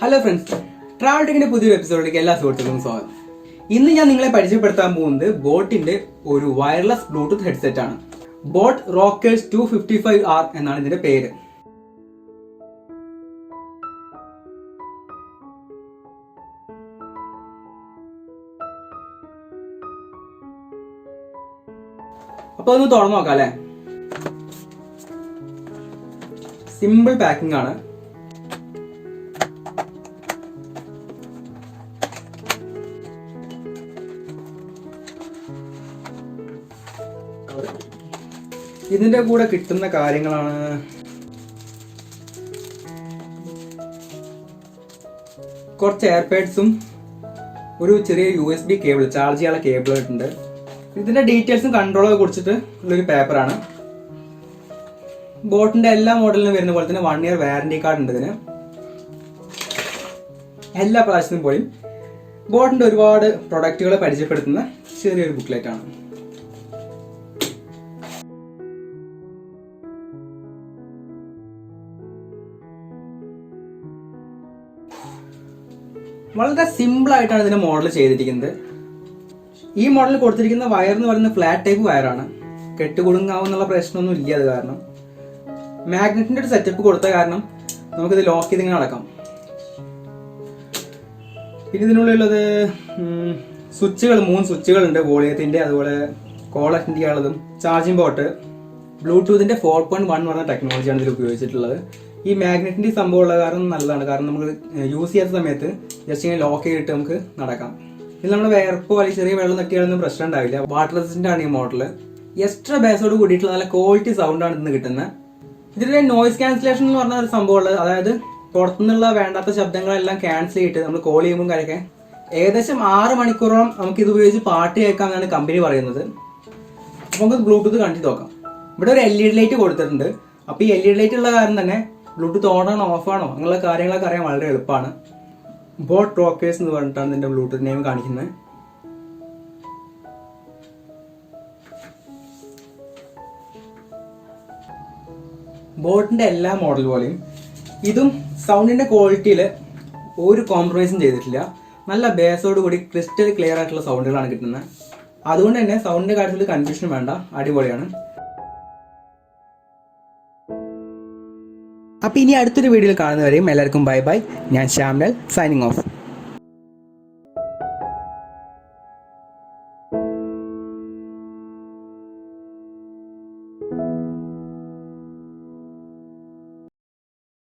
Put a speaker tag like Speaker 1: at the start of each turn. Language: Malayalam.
Speaker 1: ഹലോ ഫ്രണ്ട്സ്, ട്രാവൽടെക്കിന്റെ പുതിയൊരു എപ്പിസോഡിലേക്ക് എല്ലാ സുഹൃത്തുക്കൾക്കും സ്വാഗതം. ഇന്ന് ഞാൻ നിങ്ങളെ പരിചയപ്പെടുത്താൻ പോകുന്നത് ബോട്ടിന്റെ ഒരു വയർലെസ് ബ്ലൂടൂത്ത് ഹെഡ്സെറ്റ് ആണ്. ബോട്ട് Rockerz 255R എന്നാണ് ഇതിന്റെ പേര്. അപ്പൊ ഒന്ന് തുറന്നു നോക്കാം അല്ലെ. സിമ്പിൾ പാക്കിംഗ് ആണ്. ഇതിന്റെ കൂടെ കിട്ടുന്ന കാര്യങ്ങളാണ് കുറച്ച് എയർപാഡ്സും ഒരു ചെറിയ USB കേബിൾ, ചാർജ് ചെയ്യാനുള്ള കേബിൾ ആയിട്ടുണ്ട്. ഇതിന്റെ ഡീറ്റെയിൽസും കൺട്രോളൊക്കെ കുറിച്ചിട്ട് ഉള്ളൊരു പേപ്പറാണ്. ബോട്ടിന്റെ എല്ലാ മോഡലിനും വരുന്ന പോലെ തന്നെ 1 year വാറന്റി കാർഡ് ഉണ്ട് ഇതിന്. എല്ലാ പ്രാവശ്യത്തിനും പോയി ബോട്ടിന്റെ ഒരുപാട് പ്രൊഡക്റ്റുകളെ പരിചയപ്പെടുത്തുന്ന ചെറിയൊരു ബുക്ക്ലെറ്റ് ആണ്. വളരെ സിമ്പിൾ ആയിട്ടാണ് ഇതിന്റെ മോഡൽ ചെയ്തിരിക്കുന്നത്. ഈ മോഡലിൽ കൊടുത്തിരിക്കുന്ന വയർ എന്ന് പറയുന്നത് ഫ്ലാറ്റ് ടൈപ്പ് വയറാണ്. കെട്ടുകുടുങ്ങാവുന്നുള്ള പ്രശ്നമൊന്നും ഇല്ല. അത് കാരണം മാഗ്നറ്റിന്റെ ഒരു സെറ്റപ്പ് കൊടുത്ത കാരണം നമുക്കിത് ലോക്ക് ചെയ്ത് ഇങ്ങനെ നടക്കാം. പിന്നെ ഇതിനുള്ളിലുള്ളത് സ്വിച്ചുകൾ, 3 സ്വിച്ചുകൾ ഉണ്ട്. വോളിയത്തിന്റെ, അതുപോലെ കോൾ അറ്റൻഡ് ചെയ്യാനുള്ളതും, ചാർജിങ് പോർട്ട്, ബ്ലൂടൂത്തിന്റെ 4.1 പറഞ്ഞ ടെക്നോളജിയാണ് ഇതിൽ ഉപയോഗിച്ചിട്ടുള്ളത്. ഈ മാഗ്നറ്റിന്റെ സംഭവം ഉള്ള കാരണം നല്ലതാണ്. കാരണം നമുക്ക് യൂസ് ചെയ്യാത്ത സമയത്ത് ജസ്റ്റ് ഇങ്ങനെ ലോക്ക് ചെയ്തിട്ട് നമുക്ക് നടക്കാം. ഇതിൽ നമ്മുടെ വേർപ്പോ അല്ലെങ്കിൽ ചെറിയ വെള്ളം തട്ടിയാലൊന്നും പ്രശ്നം ഉണ്ടാവില്ല. വാട്ടർ റെസിസ്റ്റന്റ് ആണ് ഈ മോഡല്. എക്സ്ട്രാ ബേസോട് കൂടിയിട്ടുള്ള നല്ല ക്വാളിറ്റി സൗണ്ട് ആണ് ഇന്ന് കിട്ടുന്നത്. ഇതിന്റെ നോയിസ് ക്യാൻസലേഷൻ എന്ന് പറഞ്ഞ ഒരു സംഭവം ഉള്ളത്, അതായത് പുറത്തുനിന്നുള്ള വേണ്ടാത്ത ശബ്ദങ്ങളെല്ലാം ക്യാൻസൽ ചെയ്തിട്ട് നമ്മൾ കോൾ ചെയ്യുമ്പോൾ കാര്യമൊക്കെ ഏകദേശം 6 മണിക്കൂറോളം നമുക്ക് ഇത് ഉപയോഗിച്ച് പാട്ട് കേൾക്കാമെന്നാണ് കമ്പനി പറയുന്നത്. അപ്പോൾ നമുക്ക് ബ്ലൂടൂത്ത് കണ്ടിട്ട് നോക്കാം. ഇവിടെ ഒരു LED ലൈറ്റ് കൊടുത്തിട്ടുണ്ട്. അപ്പോൾ ഈ LED ലൈറ്റ് ഉള്ള കാരണം തന്നെ ബ്ലൂടൂത്ത് ഓണാണോ ഓഫാണോ അങ്ങനെയുള്ള കാര്യങ്ങളൊക്കെ അറിയാൻ വളരെ എളുപ്പമാണ്. ബോട്ട് Rockerz എന്ന് പറഞ്ഞിട്ടാണ് ഇതിന്റെ ബ്ലൂടൂത്ത് നെയിം കാണിക്കുന്നത്. ബോട്ടിന്റെ എല്ലാ മോഡൽ പോലെയും ഇതും സൗണ്ടിന്റെ ക്വാളിറ്റിയിൽ ഒരു കോംപ്രമൈസും ചെയ്തിട്ടില്ല. നല്ല ബേസോട് കൂടി ക്രിസ്റ്റൽ ക്ലിയർ ആയിട്ടുള്ള സൗണ്ടുകളാണ് കിട്ടുന്നത്. അതുകൊണ്ട് തന്നെ സൗണ്ടിന്റെ കാര്യത്തിൽ കൺഫ്യൂഷൻ വേണ്ട, അടിപൊളിയാണ്. അപ്പോൾ ഇനി അടുത്തൊരു വീഡിയോയിൽ കാണുന്നവരെയും എല്ലാവർക്കും ബൈ ബൈ. ഞാൻ ശ്യാംലാൽ, സൈനിങ് ഓഫ്.